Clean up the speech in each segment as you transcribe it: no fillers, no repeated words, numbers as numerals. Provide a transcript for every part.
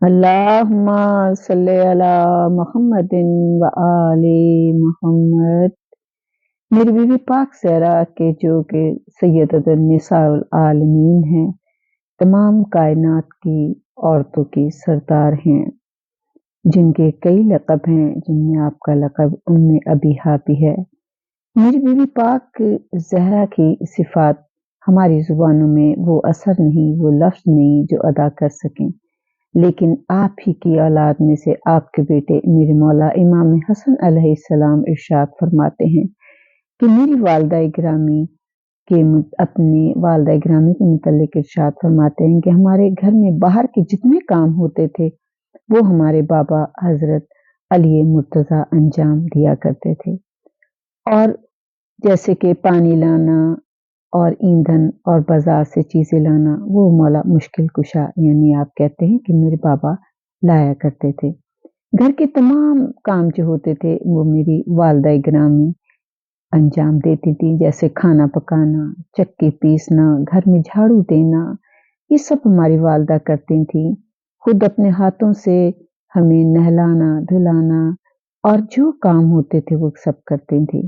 اللہم صلی علی محمد و آل محمد۔ میری بیوی پاک زہرا کے جو کہ سیدۃ النساء العالمین ہیں، تمام کائنات کی عورتوں کی سردار ہیں، جن کے کئی لقب ہیں، جن میں آپ کا لقب ام ابیحہ بھی ہے۔ میری بیوی پاک زہرا کی صفات ہماری زبانوں میں وہ اثر نہیں، وہ لفظ نہیں جو ادا کر سکیں، لیکن آپ ہی کی اولاد میں سے آپ کے بیٹے میرے مولا امام حسن علیہ السلام ارشاد فرماتے ہیں کہ میری والدہ گرامی اپنے والدہ گرامی کے متعلق ارشاد فرماتے ہیں کہ ہمارے گھر میں باہر کے جتنے کام ہوتے تھے وہ ہمارے بابا حضرت علی مرتضیٰ انجام دیا کرتے تھے، اور جیسے کہ پانی لانا اور ایندھن اور بازار سے چیزیں لانا وہ مولا مشکل کشا یعنی آپ کہتے ہیں کہ میرے بابا لایا کرتے تھے۔ گھر کے تمام کام جو ہوتے تھے وہ میری والدہ گرامی انجام دیتی تھی، جیسے کھانا پکانا، چکی پیسنا، گھر میں جھاڑو دینا، یہ سب ہماری والدہ کرتی تھیں۔ خود اپنے ہاتھوں سے ہمیں نہلانا دھلانا اور جو کام ہوتے تھے وہ سب کرتی تھیں۔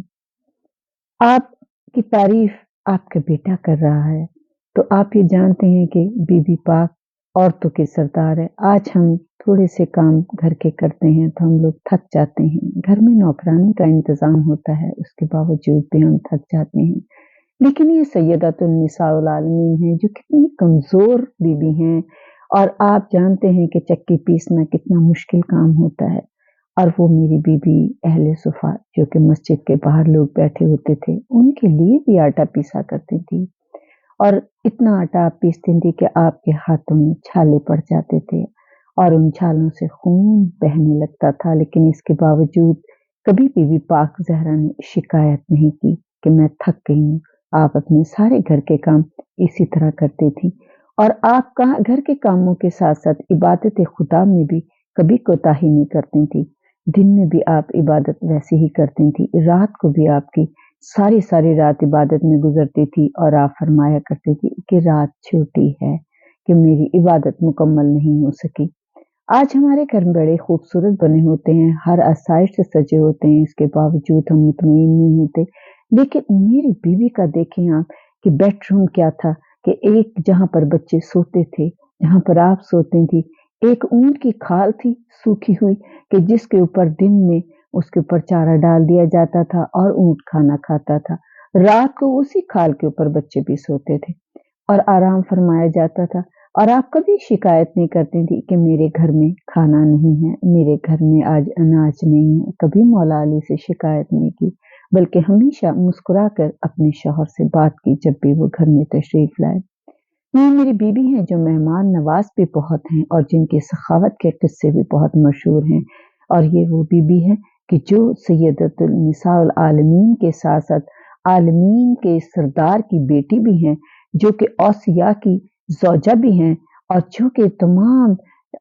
آپ کی تعریف آپ کا بیٹا کر رہا ہے تو آپ یہ جانتے ہیں کہ بی بی پاک عورتوں کی سردار ہے۔ آج ہم تھوڑے سے کام گھر کے کرتے ہیں تو ہم لوگ تھک جاتے ہیں، گھر میں نوکرانی کا انتظام ہوتا ہے، اس کے باوجود بھی ہم تھک جاتے ہیں، لیکن یہ سیدۃ النساء العالمین ہیں جو کتنی کمزور بیوی ہیں، اور آپ جانتے ہیں کہ چکی پیسنا کتنا مشکل کام ہوتا ہے، اور وہ میری بیوی اہل صفا جو کہ مسجد کے باہر لوگ بیٹھے ہوتے تھے ان کے لیے بھی آٹا پیسا کرتی تھی، اور اتنا آٹا پیستی تھی کہ آپ کے ہاتھوں میں چھالے پڑ جاتے تھے اور ان چھالوں سے خون بہنے لگتا تھا، لیکن اس کے باوجود کبھی بیوی پاک زہرا نے شکایت نہیں کی کہ میں تھک گئی ہوں۔ آپ اپنے سارے گھر کے کام اسی طرح کرتی تھی، اور آپ گھر کے کاموں کے ساتھ ساتھ عبادت خدا میں بھی کبھی کوتاہی نہیں کرتی تھی۔ دن میں بھی آپ عبادت ویسے ہی کرتی تھی، رات کو بھی آپ کی ساری رات عبادت میں گزرتی تھی، اور آپ فرمایا کرتی تھی کہ رات چھوٹی ہے کہ میری عبادت مکمل نہیں ہو سکی۔ آج ہمارے گھر بڑے خوبصورت بنے ہوتے ہیں، ہر آسائش سے سجے ہوتے ہیں، اس کے باوجود ہم مطمئن نہیں ہوتے، لیکن میری بیوی کا دیکھیں آپ کہ بیڈ روم کیا تھا کہ ایک جہاں پر بچے سوتے تھے، جہاں پر آپ سوتی تھی، ایک اونٹ کی کھال تھی سوکھی ہوئی کہ جس کے اوپر دن میں اس کے اوپر چارہ ڈال دیا جاتا تھا اور اونٹ کھانا کھاتا تھا، رات کو اسی کھال کے اوپر بچے بھی سوتے تھے اور آرام فرمایا جاتا تھا، اور آپ کبھی شکایت نہیں کرتی تھی کہ میرے گھر میں کھانا نہیں ہے، میرے گھر میں آج اناج نہیں ہے، کبھی مولا علی سے شکایت نہیں کی، بلکہ ہمیشہ مسکرا کر اپنے شوہر سے بات کی جب بھی وہ گھر میں تشریف لائے۔ یہ میری بیوی ہیں جو مہمان نواز بھی بہت ہیں اور جن کے سخاوت کے قصے بھی بہت مشہور ہیں، اور یہ وہ بیوی ہے کہ جو سیدۃ النساء العالمین کے ساتھ ساتھ عالمین کے سردار کی بیٹی بھی ہیں، جو کہ اوصیاء کی زوجہ بھی ہیں، اور جو کہ تمام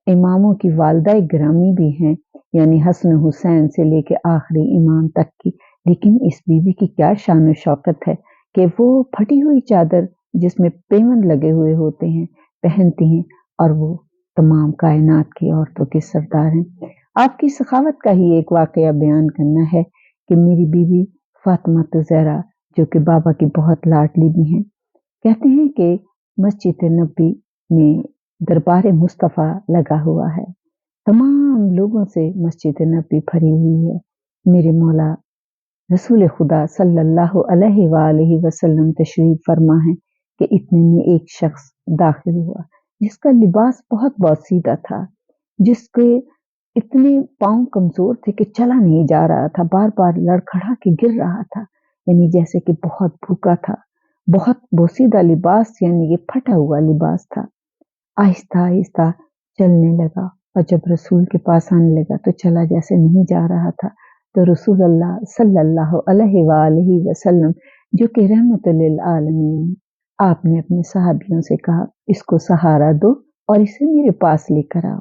اماموں کی والدہ گرامی بھی ہیں، یعنی حسن حسین سے لے کے آخری امام تک کی۔ لیکن اس بیوی کی کیا شان و شوکت ہے کہ وہ پھٹی ہوئی چادر جس میں پیوند لگے ہوئے ہوتے ہیں پہنتی ہیں، اور وہ تمام کائنات کی عورتوں کے سردار ہیں۔ آپ کی سخاوت کا ہی ایک واقعہ بیان کرنا ہے کہ میری بیوی فاطمہ زہرا جو کہ بابا کی بہت لاڈلی بھی ہیں، کہتے ہیں کہ مسجد نبی میں دربار مصطفیٰ لگا ہوا ہے، تمام لوگوں سے مسجد نبی بھری ہوئی ہے، میرے مولا رسول خدا صلی اللہ علیہ وآلہ وسلم تشریف فرما ہے کہ اتنے میں ایک شخص داخل ہوا جس کا لباس بہت سیدھا تھا، جس کے اتنے پاؤں کمزور تھے کہ چلا نہیں جا رہا تھا، بار بار لڑکھڑا کے گر رہا تھا، یعنی جیسے کہ بہت بھوکا تھا، بہت بوسیدہ لباس یعنی یہ پھٹا ہوا لباس تھا۔ آہستہ آہستہ چلنے لگا، اور جب رسول کے پاس آنے لگا تو چلا جیسے نہیں جا رہا تھا، تو رسول اللہ صلی اللہ علیہ وآلہ وسلم جو کہ رحمت للعالمین، آپ نے اپنے صحابیوں سے کہا اس کو سہارا دو اور اسے میرے پاس لے کر آؤ۔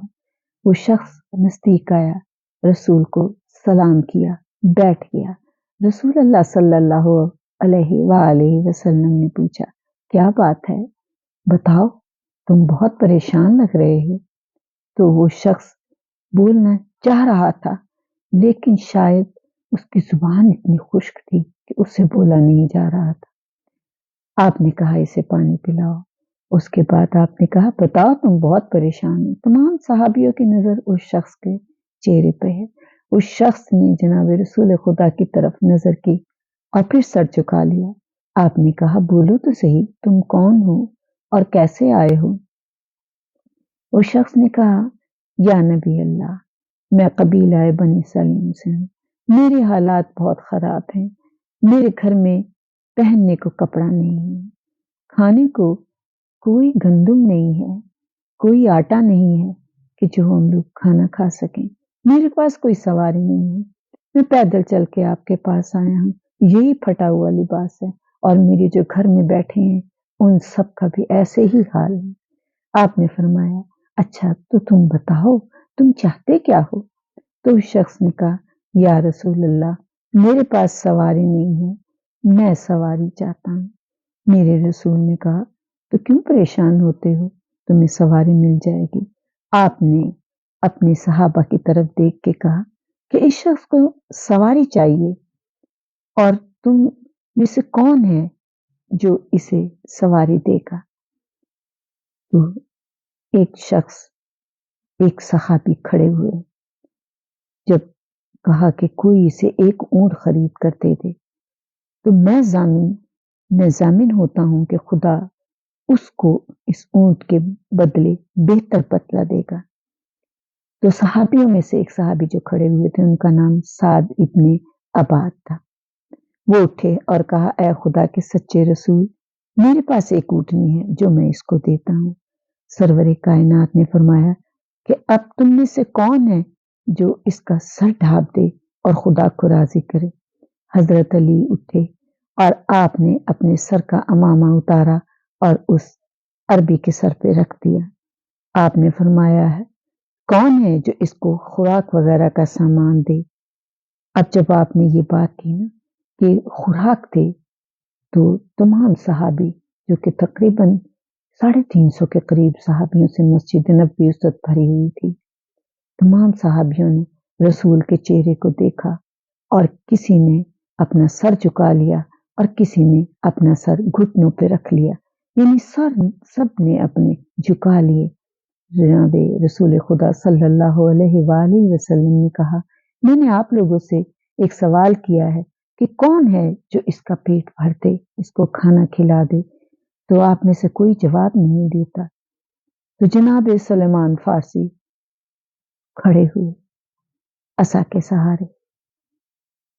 وہ شخص نزدیک آیا، رسول کو سلام کیا، بیٹھ گیا۔ رسول اللہ صلی اللہ علیہ وآلہ وسلم نے پوچھا کیا بات ہے، بتاؤ تم بہت پریشان لگ رہے ہو۔ تو وہ شخص بولنا چاہ رہا تھا، لیکن شاید اس کی زبان اتنی خشک تھی کہ اس سے بولا نہیں جا رہا تھا۔ آپ نے کہا اسے پانی پلاؤ۔ اس کے بعد آپ نے کہا بتاؤ تم بہت پریشان ہو۔ تمام صحابیوں کی نظر اس شخص کے چہرے پہ ہے۔ اس شخص نے جناب رسول خدا کی طرف نظر کی اور پھر سر جھکا لیا۔ آپ نے کہا بولو تو صحیح، تم کون ہو اور کیسے آئے ہو؟ اس شخص نے کہا یا نبی اللہ، میں قبیلہ بنی سلیم سے ہوں، میرے حالات بہت خراب ہیں، میرے گھر میں پہننے کو کپڑا نہیں ہے، کھانے کو کوئی گندم نہیں ہے، کوئی آٹا نہیں ہے کہ جو ہم لوگ کھانا کھا سکیں، میرے پاس کوئی سواری نہیں ہے، میں پیدل چل کے آپ کے پاس آیا ہوں، یہی پھٹا ہوا لباس ہے اور میرے جو گھر میں بیٹھے ہیں ان سب کا بھی ایسے ہی حال ہے۔ آپ نے فرمایا اچھا تو تم بتاؤ تم چاہتے کیا ہو؟ تو اس شخص نے کہا یا رسول اللہ، میرے پاس سواری نہیں ہے، میں سواری چاہتا ہوں۔ میرے رسول نے کہا تو کیوں پریشان ہوتے ہو، تمہیں سواری مل جائے گی۔ آپ نے اپنے صحابہ کی طرف دیکھ کے کہا کہ اس شخص کو سواری چاہیے اور تم میں سے کون ہے جو اسے سواری دے گا؟ تو ایک صحابی کھڑے ہوئے، جب کہا کہ کوئی اسے ایک اونٹ خرید کر دے دے تو میں ضامن ہوتا ہوں کہ خدا اس کو اس اونٹ کے بدلے بہتر بدلہ دے گا۔ تو صحابیوں میں سے ایک صحابی جو کھڑے ہوئے تھے ان کا نام سعد ابن عباد تھا۔ وہ اٹھے اور کہا اے خدا کے سچے رسول، میرے پاس ایک اونٹنی ہے جو میں اس کو دیتا ہوں۔ سرور کائنات نے فرمایا کہ اب تم میں سے کون ہے جو اس کا سر ڈھانپ دے اور خدا کو راضی کرے؟ حضرت علی اٹھے اور آپ نے اپنے سر کا امامہ اتارا اور اس عربی کے سر پہ رکھ دیا۔ آپ نے فرمایا ہے کون ہے جو اس کو خوراک وغیرہ کا سامان دے؟ اب جب آپ نے یہ بات کی نا کہ خوراک دے تو تمام صحابی جو کہ تقریباً 350 کے قریب صحابیوں سے مسجد نبوی اس وقت بھری ہوئی تھی، تمام صحابیوں نے رسول کے چہرے کو دیکھا اور کسی نے اپنا سر جھکا لیا اور کسی نے اپنا سر گھٹنوں پہ رکھ لیا، یعنی سب نے اپنے جھکا لیے۔ جناب رسول خدا صلی اللہ علیہ وآلہ وسلم نے کہا میں نے آپ لوگوں سے ایک سوال کیا ہے کہ کون ہے جو اس کا پیٹ بھر دے، اس کو کھانا کھلا دے، تو آپ میں سے کوئی جواب نہیں دیتا۔ تو جناب سلیمان فارسی کھڑے ہوئے عصا کے سہارے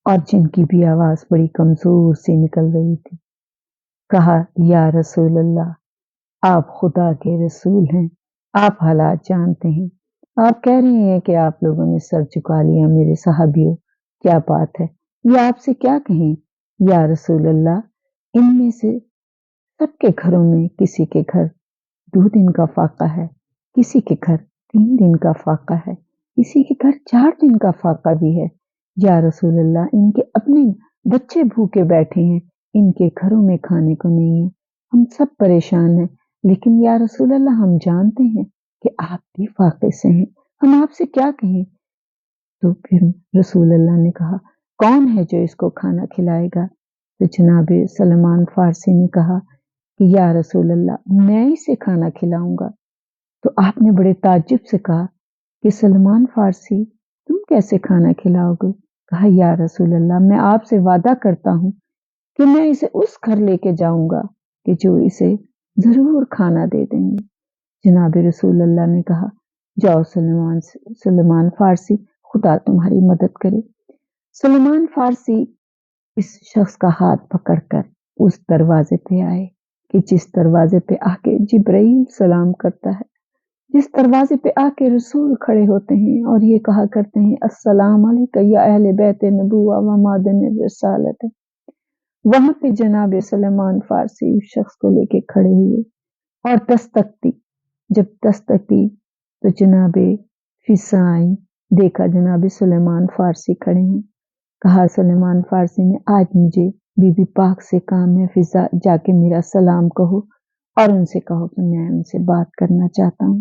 اور جن کی بھی آواز بڑی کمزور سی نکل رہی تھی، کہا یا رسول اللہ، آپ خدا کے رسول ہیں، آپ حالات جانتے ہیں، آپ کہہ رہے ہیں کہ آپ لوگوں نے سر جھکا لیا، میرے صحابیوں کیا بات ہے، یہ آپ سے کیا کہیں؟ یا رسول اللہ، ان میں سے سب کے گھروں میں کسی کے گھر 2 دن کا فاقہ ہے، کسی کے گھر 3 دن کا فاقہ ہے، کسی کے گھر 4 دن کا فاقہ بھی ہے۔ یا رسول اللہ، ان کے اپنے بچے بھوکے بیٹھے ہیں، ان کے گھروں میں کھانے کو نہیں ہے، ہم سب پریشان ہیں، لیکن یا رسول اللہ ہم جانتے ہیں کہ آپ بھی فاقے سے ہیں، ہم آپ سے کیا کہیں؟ تو پھر رسول اللہ نے کہا کون ہے جو اس کو کھانا کھلائے گا؟ تو جناب سلمان فارسی نے کہا کہ یا رسول اللہ میں اسے کھانا کھلاؤں گا۔ تو آپ نے بڑے تعجب سے کہا کہ سلمان فارسی تم کیسے کھانا کھلاؤ گے؟ کہا یا رسول اللہ میں آپ سے وعدہ کرتا ہوں کہ میں اسے اس گھر لے کے جاؤں گا کہ جو اسے ضرور کھانا دے دیں گے۔ جناب رسول اللہ نے کہا جاؤ سلمان فارسی، خدا تمہاری مدد کرے۔ سلمان فارسی اس شخص کا ہاتھ پکڑ کر اس دروازے پہ آئے کہ جس دروازے پہ آ کے جبرائیل سلام کرتا ہے، جس دروازے پہ آ کے رسول کھڑے ہوتے ہیں اور یہ کہا کرتے ہیں السلام علیکم یا اہل بیت نبوہ و مادن الرسالت، وہاں پہ جناب سلمان فارسی اس شخص کو لے کے کھڑے ہوئے اور دستک دی۔ جب دستک دی تو جناب فضا آئی، دیکھا جناب سلیمان فارسی کھڑے ہیں، کہا سلیمان فارسی نے آج مجھے بی بی پاک سے کام ہے، فضا جا کے میرا سلام کہو اور ان سے کہو کہ میں ان سے بات کرنا چاہتا ہوں۔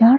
4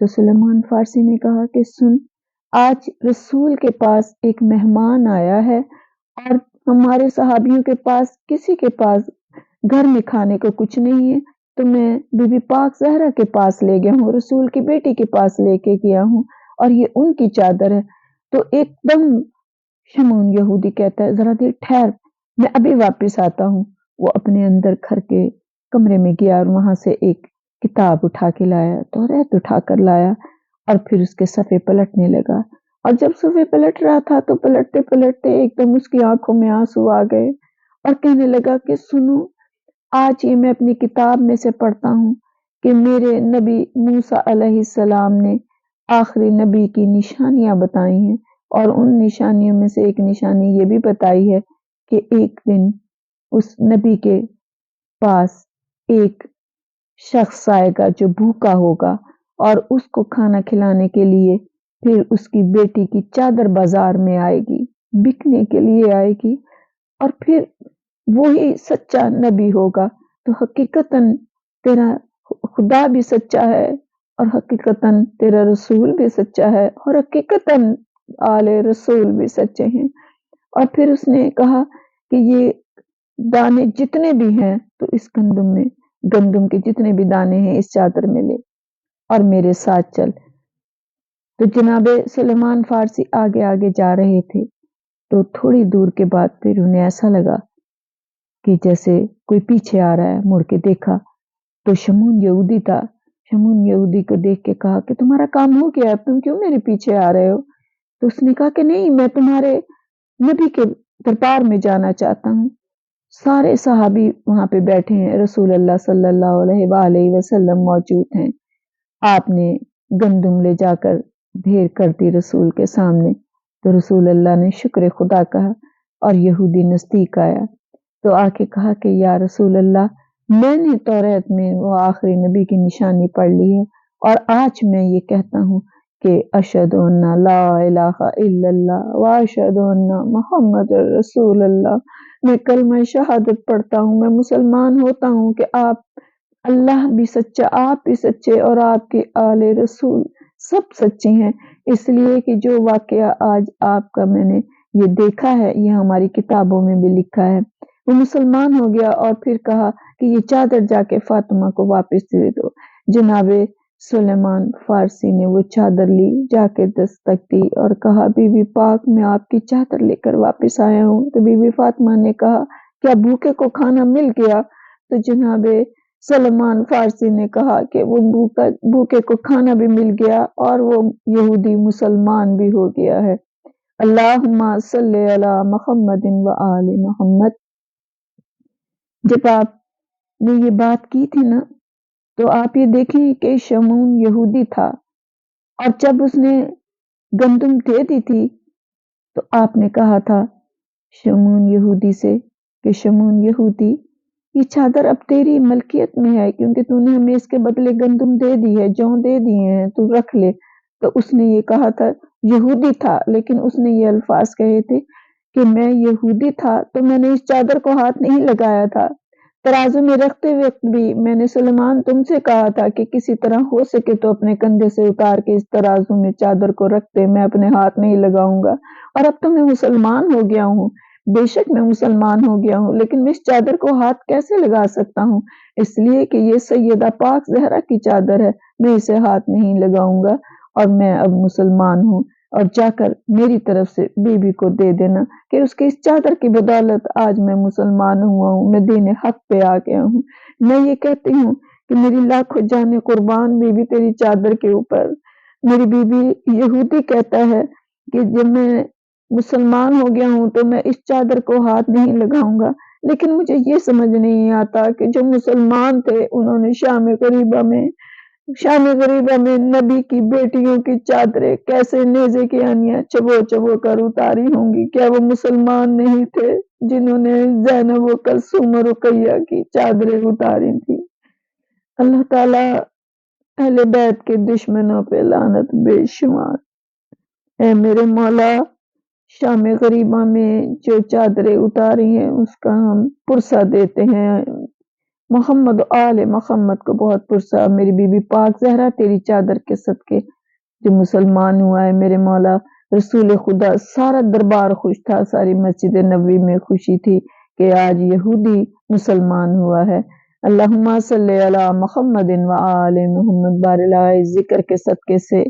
تو سلیمان فارسی نے کہا کہ سن، آج رسول کے پاس ایک مہمان آیا ہے اور ہمارے صحابیوں کے پاس کسی کے پاس گھر میں کھانے کو کچھ نہیں ہے، تو میں بی بی پاک زہرا کے پاس لے گیا ہوں، رسول کی بیٹی کے پاس لے کے گیا ہوں اور یہ ان کی چادر ہے۔ تو ایک دم شمعون یہودی کہتا ہے ذرا دیر ٹھہر، میں ابھی واپس آتا ہوں۔ وہ اپنے اندر گھر کے کمرے میں گیا اور وہاں سے ایک کتاب اٹھا کے لایا، توریت اٹھا کر لایا اور پھر اس کے صفحے پلٹنے لگا، اور جب صفحے پلٹ رہا تھا تو پلٹتے پلٹتے ایک دم اس کی آنکھوں میں آنسو آ گئے اور کہنے لگا کہ سنو، آج یہ میں اپنی کتاب میں سے پڑھتا ہوں کہ میرے نبی موسیٰ علیہ السلام نے آخری نبی کی نشانیاں بتائی ہیں، اور ان نشانیوں میں سے ایک نشانی یہ بھی بتائی ہے کہ ایک دن اس نبی کے پاس ایک شخص آئے گا جو بھوکا ہوگا، اور اس کو کھانا کھلانے کے لیے پھر اس کی بیٹی کی چادر بازار میں آئے گی، بکنے کے لیے آئے گی، اور پھر وہی سچا نبی ہوگا۔ تو حقیقتاً تیرا خدا بھی سچا ہے اور حقیقتاً تیرا رسول بھی سچا ہے اور حقیقتاً آل رسول بھی سچے ہیں۔ اور پھر اس نے کہا کہ یہ دانے جتنے بھی ہیں تو اس گندم کے جتنے بھی دانے ہیں اس چادر میں لے اور میرے ساتھ چل۔ تو جناب سلیمان فارسی آگے آگے جا رہے تھے، تو تھوڑی دور کے بعد پھر انہیں ایسا لگا کہ جیسے کوئی پیچھے آ رہا ہے، مڑ کے دیکھا تو شمعون یہودی تھا۔ شمعون یہودی کو دیکھ کے کہا کہ تمہارا کام ہو گیا، تم کیوں میرے پیچھے آ رہے ہو؟ تو اس نے کہا کہ نہیں، میں تمہارے نبی کے دربار میں جانا چاہتا ہوں۔ سارے صحابی وہاں پہ بیٹھے ہیں، رسول اللہ صلی اللہ علیہ وآلہ وسلم موجود ہیں۔ آپ نے گندم لے جا کر ڈھیر کر دی رسول کے سامنے، تو رسول اللہ نے شکر خدا کہا اور یہودی نزدیک آیا تو آ کے کہا کہ یا رسول اللہ، میں نے توریت میں وہ آخری نبی کی نشانی پڑھ لی ہے، اور آج میں یہ کہتا ہوں کہ اشہد ان لا الہ الا اللہ و اشہد ان محمد رسول اللہ، میں کلمہ شہادت پڑھتا ہوں، میں مسلمان ہوتا ہوں کہ آپ اللہ بھی سچا، آپ بھی سچے، اور آپ کے آل رسول سب سچے ہیں، اس لیے کہ جو واقعہ آج آپ کا میں نے یہ دیکھا ہے، یہ ہماری کتابوں میں بھی لکھا ہے۔ وہ مسلمان ہو گیا اور پھر کہا کہ یہ چادر جا کے فاطمہ کو واپس دے دو۔ جناب سلیمان فارسی نے وہ چادر لی، جا کے دستک دی اور کہا بی بی پاک، میں آپ کی چادر لے کر واپس آیا ہوں۔ تو بی بی فاطمہ نے کہا کیا بھوکے کو کھانا مل گیا؟ تو جناب سلیمان فارسی نے کہا کہ وہ بھوکے کو کھانا بھی مل گیا اور وہ یہودی مسلمان بھی ہو گیا ہے۔ اللہم صلی علی محمد و آل محمد۔ جب آپ نے یہ بات کی تھی نا، تو آپ یہ دیکھیں کہ شمعون یہودی تھا، اور جب اس نے گندم دے دی تھی تو آپ نے کہا تھا شمعون یہودی سے کہ شمعون یہودی، یہ چادر اب تیری ملکیت میں ہے، کیونکہ تو نے ہمیں اس کے بدلے گندم دے دی ہے، جوں دے دیے ہیں، تو رکھ لے۔ تو اس نے یہ کہا تھا، یہودی تھا لیکن اس نے یہ الفاظ کہے تھے کہ میں یہودی تھا تو میں نے اس چادر کو ہاتھ نہیں لگایا تھا، ترازو میں رکھتے وقت بھی میں نے سلیمان تم سے کہا تھا کہ کسی طرح ہو سکے تو اپنے کندھے سے اتار کے اس ترازو میں چادر کو رکھتے، میں اپنے ہاتھ نہیں لگاؤں گا، اور اب تو میں مسلمان ہو گیا ہوں، بے شک میں مسلمان ہو گیا ہوں، لیکن میں اس چادر کو ہاتھ کیسے لگا سکتا ہوں؟ اس لیے کہ یہ سیدہ پاک زہرا کی چادر ہے، میں اسے ہاتھ نہیں لگاؤں گا، اور میں اب مسلمان ہوں، اور جا کر میری طرف سے بی بی کو دے دینا کہ اس کے اس چادر کی بدولت آج میں مسلمان ہوا ہوں، میں دین حق پہ آ گیا ہوں۔ میں یہ کہتی ہوں کہ میری لاکھوں جانیں قربان بی بی تیری چادر کے اوپر۔ میری بی بی یہودی کہتا ہے کہ جب میں مسلمان ہو گیا ہوں تو میں اس چادر کو ہاتھ نہیں لگاؤں گا، لیکن مجھے یہ سمجھ نہیں آتا کہ جو مسلمان تھے انہوں نے شام غریبہ میں نبی کی بیٹیوں کی چادریں کیسے نیزے کی آنیاں چبو چبو کر اتاری ہوں گی؟ کیا وہ مسلمان نہیں تھے جنہوں نے زینب و کلثوم و رقیہ کی چادریں اتاری تھی؟ اللہ تعالیٰ اہل بیت کے دشمنوں پہ لعنت بے شمار۔ اے میرے مولا، شام غریبہ میں جو چادریں اتاری ہیں اس کا ہم پرسہ دیتے ہیں، محمد و آل محمد کو بہت پرسا۔ میری بی بی پاک زہرا تیری چادر کے صدقے جو مسلمان ہوا ہے میرے مولا، رسول خدا سارا دربار خوش تھا، ساری مسجد نبوی میں خوشی تھی کہ آج یہودی مسلمان ہوا ہے۔ اللہم صلی علی محمد و آل محمد بارلا، اس ذکر کے صدقے سے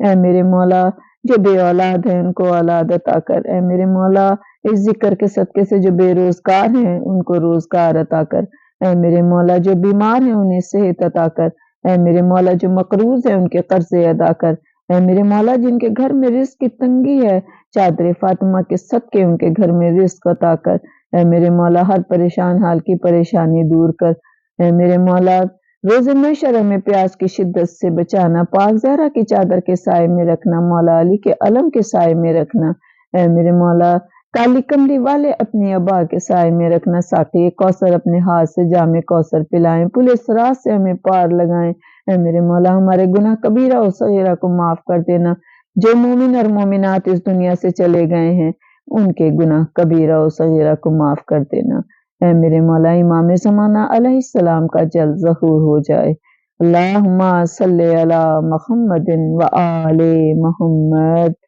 اے میرے مولا جو بے اولاد ہیں ان کو اولاد عطا کر، اے میرے مولا اس ذکر کے صدقے سے جو بے روزگار ہیں ان کو روزگار عطا کر، اے میرے مولا جو بیمار ہیں انہیں صحت عطا کر، اے میرے مولا جو مقروض ہیں ان کے قرضے ادا کر، اے میرے مولا جن کے گھر میں رزق کی تنگی ہے چادر فاطمہ کے صدقے ان کے گھر میں رزق عطا کر، اے میرے مولا ہر پریشان حال کی پریشانی دور کر، اے میرے مولا روز محشر ہمیں پیاس کی شدت سے بچانا، پاک زہرا کی چادر کے سائے میں رکھنا، مولا علی کے علم کے سائے میں رکھنا، اے میرے مولا کالی کملی والے اپنی ابا کے سائے میں رکھنا، ساقی کوثر اپنے ہاتھ سے جام کوثر پلائیں، پل صراط سے ہمیں پار لگائیں، اے میرے مولا ہمارے گناہ کبیرہ و صغیرہ کو معاف کر دینا، جو مومن اور مومنات اس دنیا سے چلے گئے ہیں ان کے گناہ کبیرہ و صغیرہ کو معاف کر دینا، اے میرے مولا امام زمانہ علیہ السلام کا جلد ظہور ہو جائے۔ اللہم صلی علی محمد و آل محمد۔